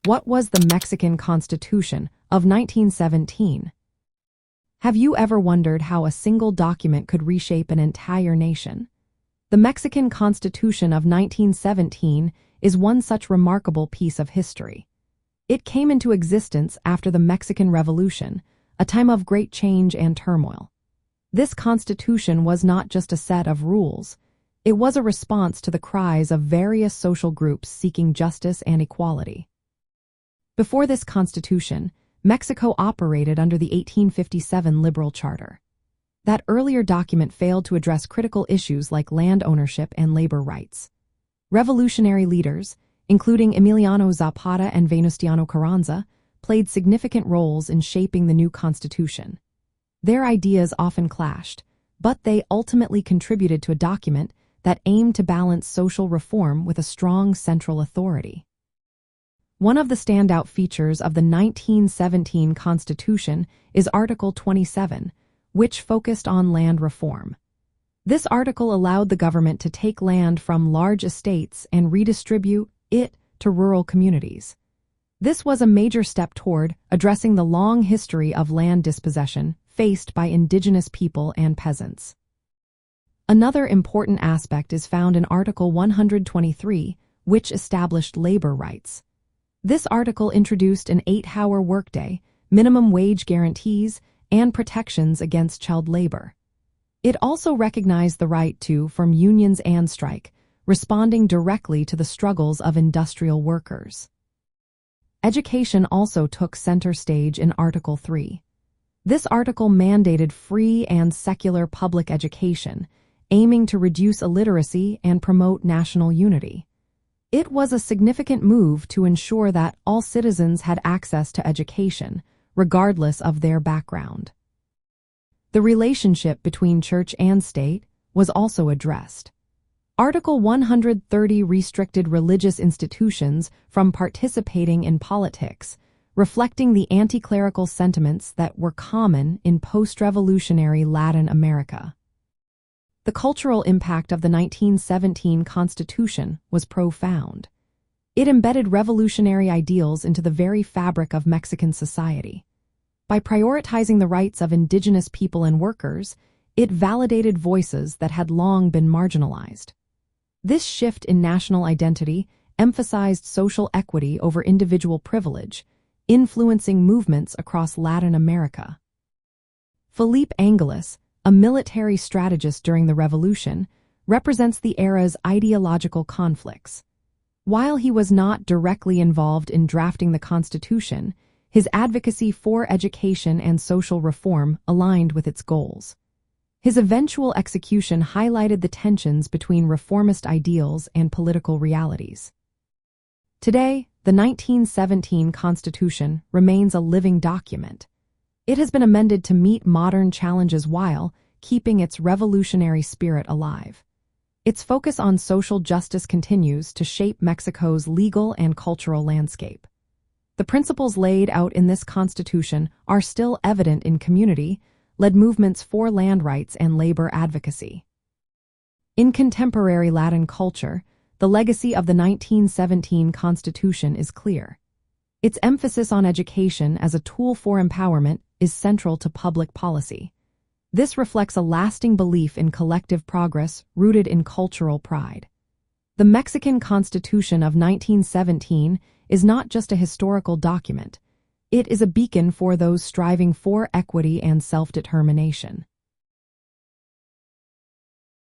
What was the Mexican Constitution of 1917? Have you ever wondered how a single document could reshape an entire nation? The Mexican Constitution of 1917 is one such remarkable piece of history. It came into existence after the Mexican Revolution, a time of great change and turmoil. This constitution was not just a set of rules. It was a response to the cries of various social groups seeking justice and equality. Before this constitution, Mexico operated under the 1857 Liberal Charter. That earlier document failed to address critical issues like land ownership and labor rights. Revolutionary leaders, including Emiliano Zapata and Venustiano Carranza, played significant roles in shaping the new constitution. Their ideas often clashed, but they ultimately contributed to a document that aimed to balance social reform with a strong central authority. One of the standout features of the 1917 Constitution is Article 27, which focused on land reform. This article allowed the government to take land from large estates and redistribute it to rural communities. This was a major step toward addressing the long history of land dispossession faced by indigenous people and peasants. Another important aspect is found in Article 123, which established labor rights. This article introduced an 8-hour workday, minimum wage guarantees, and protections against child labor. It also recognized the right to form unions and strike, responding directly to the struggles of industrial workers. Education also took center stage in Article 3. This article mandated free and secular public education, aiming to reduce illiteracy and promote national unity. It was a significant move to ensure that all citizens had access to education, regardless of their background. The relationship between church and state was also addressed. Article 130 restricted religious institutions from participating in politics, reflecting the anti-clerical sentiments that were common in post-revolutionary Latin America. The cultural impact of the 1917 Constitution was profound. It embedded revolutionary ideals into the very fabric of Mexican society. By prioritizing the rights of indigenous people and workers, it validated voices that had long been marginalized. This shift in national identity emphasized social equity over individual privilege, influencing movements across Latin America. Felipe Angeles, a military strategist during the Revolution, represents the era's ideological conflicts. While he was not directly involved in drafting the Constitution, his advocacy for education and social reform aligned with its goals. His eventual execution highlighted the tensions between reformist ideals and political realities. Today, the 1917 Constitution remains a living document. It has been amended to meet modern challenges while keeping its revolutionary spirit alive. Its focus on social justice continues to shape Mexico's legal and cultural landscape. The principles laid out in this constitution are still evident in community-led movements for land rights and labor advocacy. In contemporary Latin culture, the legacy of the 1917 Constitution is clear. Its emphasis on education as a tool for empowerment is central to public policy. This reflects a lasting belief in collective progress rooted in cultural pride. The Mexican Constitution of 1917 is not just a historical document. It is a beacon for those striving for equity and self-determination.